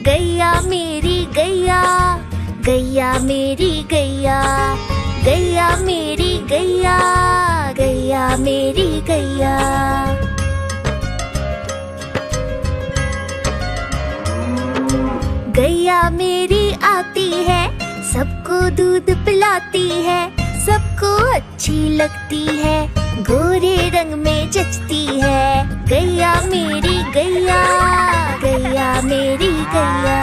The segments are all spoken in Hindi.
गैया मेरी गैया, गैया मेरी गैया, गैया मेरी गैया, गैया मेरी गैया। गैया मेरी आती है, सबको दूध पिलाती है, सबको अच्छी लगती है, गोरे रंग में जचती है। गैया मेरी गैया, गैया मेरी गैया,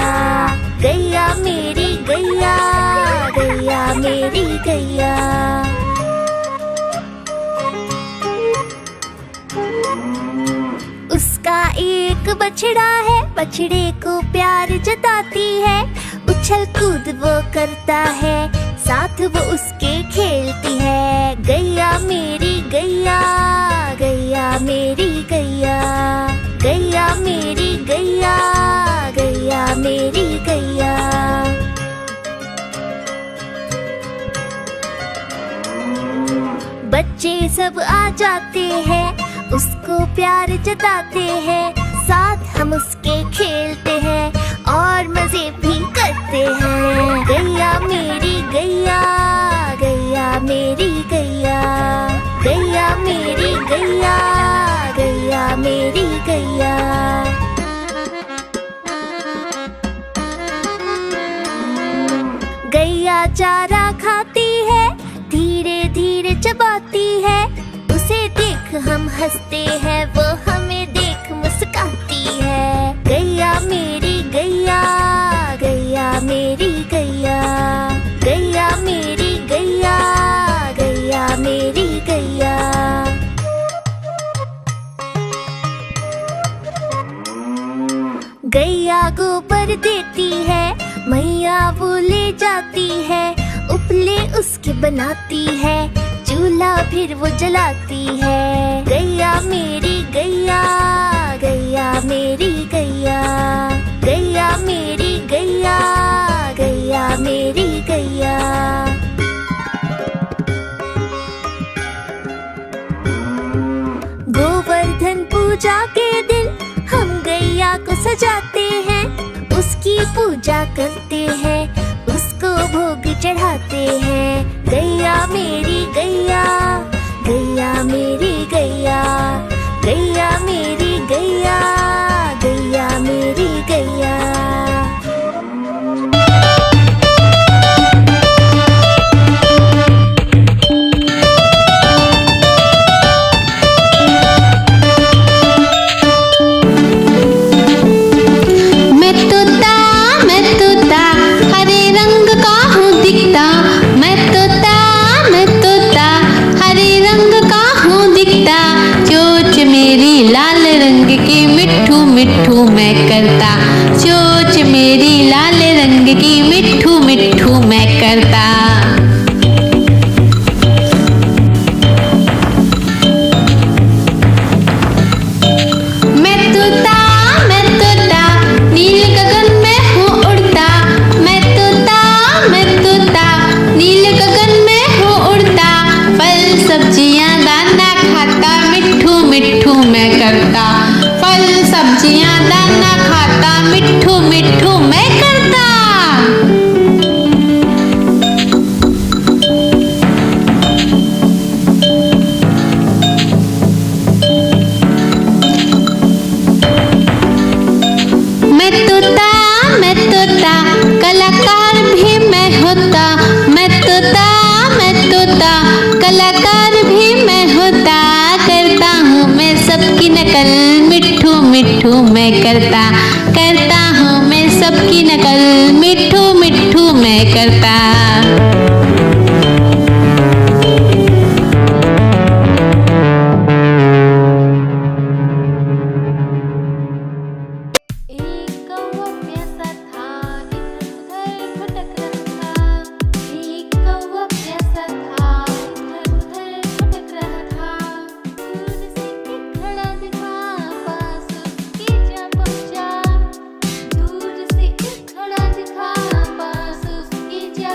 गैया मेरी गैया, गैया मेरी गैया। उसका एक बछड़ा है, बछड़े को प्यार जताती है, उछल कूद वो करता है, साथ वो उसके खेलती है। गैया मेरी गैया, गैया मेरी गैया, गैया मेरी गैया, गैया मेरी गैया। बच्चे सब आ जाते हैं, उसको प्यार जताते हैं, साथ हम उसके खेलते हैं और मजे भी करते हैं। गैया मेरी गैया, गैया मेरी गैया, गैया मेरी गैया, गैया मेरी गैया। गैया चारा खाती है, धीरे धीरे चबाती है, उसे देख हम हंसते हैं, वो हमें देख मुस्काती है। गैया मेरी गैया, गैया मेरी गैया, गैया मेरी गैया, गैया मेरी गैया। गैया गोबर देती है, मैया वो ले जाती है, उपले उसके बनाती है, चूल्हा फिर वो जलाती है। गैया मेरी गैया, गैया मेरी गैया, गैया मेरी गैया, गैया मेरी गैया। गोवर्धन पूजा के दिन हम गैया को सजाते हैं, उसकी पूजा करते हैं, उसको भोग चढ़ाते हैं। गैया मेरी गैया, गैया मेरी गैया, गैया मेरी गैया, गैया मेरी गैया। मिट्ठू मैं करता, चोंच मेरी लाल रंग की मिट्ठू मिट्ठू मैं करता। मैं तोता नील गगन में हूँ उड़ता, मैं तोता नील गगन में हूँ उड़ता, फल सब्जियाँ दाना खाता, मिट्ठू मिट्ठू मैं करता, फल सब्जियाँ दाना खाता, मिट्ठू मिट्ठू मैं करता। मैं तोता कलाकार भी मैं होता, मैं तोता कलाकार भी मैं होता, करता हूँ मैं सबकी नकल, मिट्ठू मिट्ठू मैं करता हूँ मैं सबकी नकल, मिट्ठू मिट्ठू मैं करता। दूर से खड़ा दिखा, पास उसके जा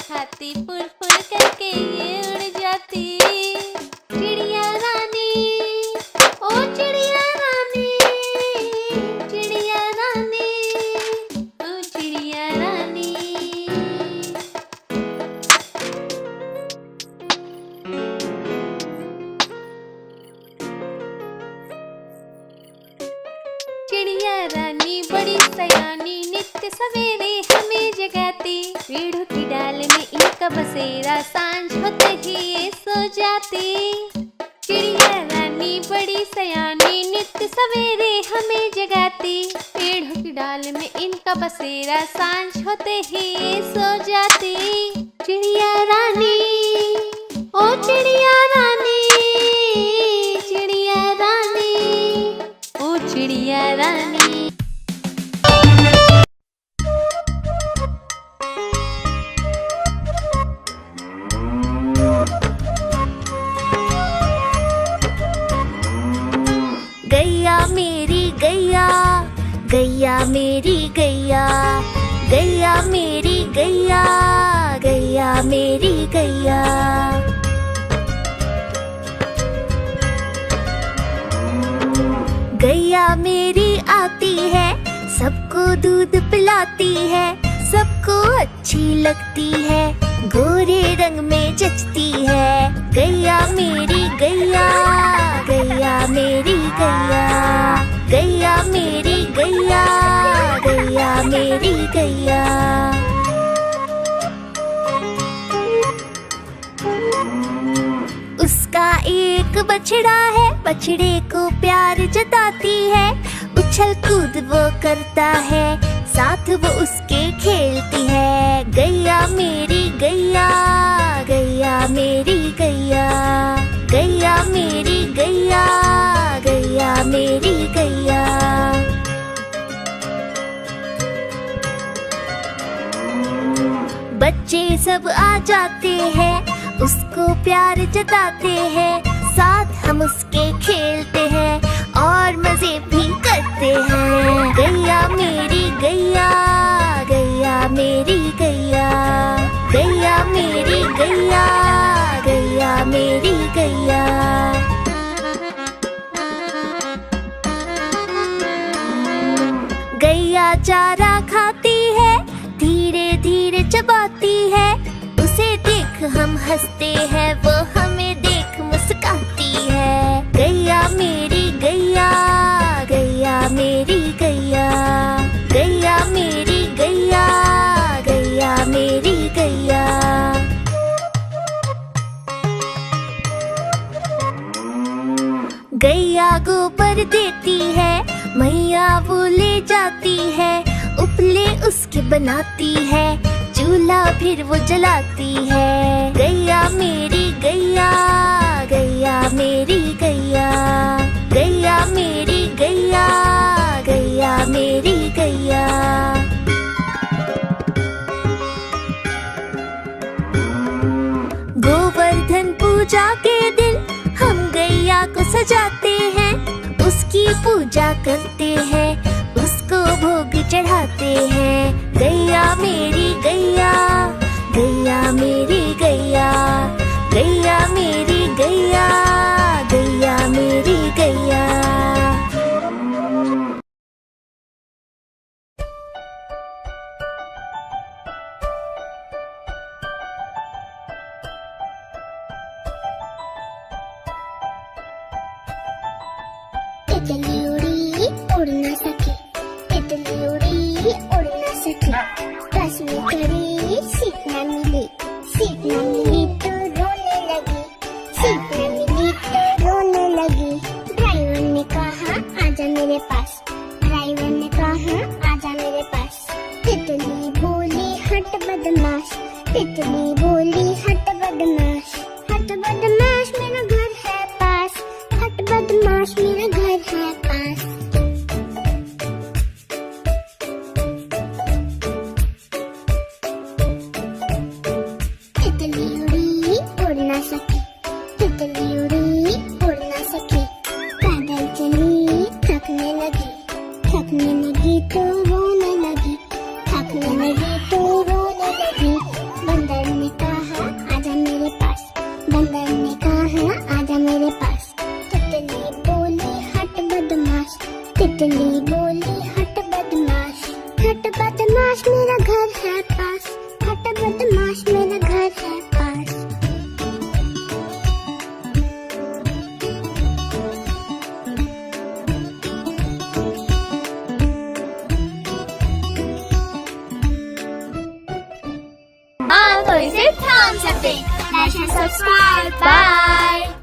खाती, फुर फुर करके ये उड़ जाती। चिड़िया रानी, ओ चिड़िया रानी, चिड़िया रानी, ओ चिड़िया रानी। चिड़िया रानी बड़ी सयानी, नित्य सवेरे हमें जगाती। पेड़ों की डाल में इनका बसेरा, सांझ होते ही ये सो जाती। चिड़िया रानी बड़ी सयानी, नित्य सवेरे हमें जगाती। पेड़ों की डाल में इनका बसेरा, सांझ होते ही ये सो जाती। चिड़िया रानी, ओ चिड़िया रानी, चिड़िया रानी, ओ चिड़िया रानी। गैया मेरी गैया, गैया मेरी गैया, गैया मेरी गैया, गैया मेरी गैया। गैया मेरी आती है, सबको दूध पिलाती है, सबको अच्छी लगती है, गोरे रंग में जचती है। गैया मेरी गैया, गैया मेरी गैया, गैया मेरी गैया, गैया मेरी गैया। उसका एक बछड़ा है, बछड़े को प्यार जताती है, उछल कूद वो करता है, साथ वो उसके खेलती है। गैया मेरी गैया, गैया मेरी गैया, गैया मेरी गैया, गैया मेरी गैया। बच्चे सब आ जाते हैं, उसको प्यार जताते हैं, साथ हम उसके खेलते हैं और मजे भी करते हैं। गैया मेरी गैया, गैया मेरी गैया, गैया मेरी गैया, गैया मेरी गैया। गैया चारा खाती है, धीरे धीरे चबाती है, उसे देख हम हंसते हैं, वो हमें देख मुस्काती है। गैया मेरी गैया, गैया मेरी गैया, गैया मेरी गैया, गैया मेरी गैया। गैया गोबर देती है, मैया वो ले जाती है, उपले उसके बनाती है, चूल्हा फिर वो जलाती है। गैया मेरी गैया, गैया मेरी गैया, गैया मेरी गैया, गैया मेरी गैया। गोवर्धन पूजा के दिन हम गैया को सजाते हैं, उसकी पूजा करते हैं, उसको भोग चढ़ाते हैं। गैया मेरी गैया, गैया मेरी गैया, गैया मेरी गैया, गैया मेरी गैया। तितली उड़ी उड़ न सके, तितली उड़ी उड़ न सके, बस में चढ़ी सीट न मिली, सीट न मिली तो रोने लगी, सीट न मिली तो रोने लगी। ड्राइवर ने कहा आजा मेरे पास, ड्राइवर ने कहा आजा मेरे पास। तितली बोली हट बदमाश, तितली बोली हट बदमाश, हट बदमाश मेरा घर है पास, हट बदमाश मेरा घर है पास। तितली उड़ी उड़ न सकी, तितली उड़ी उड़ न सकी, पैदल चली थकने लगी, थकने लगी तो रोने लगी, थकने लगी तो रोने लगी। बंदर तितली बोली हट बदमाश मेरा घर है पास, हट बदमाश मेरा घर है पास। हाँ तो इसे थाम सकते। Subscribe bye.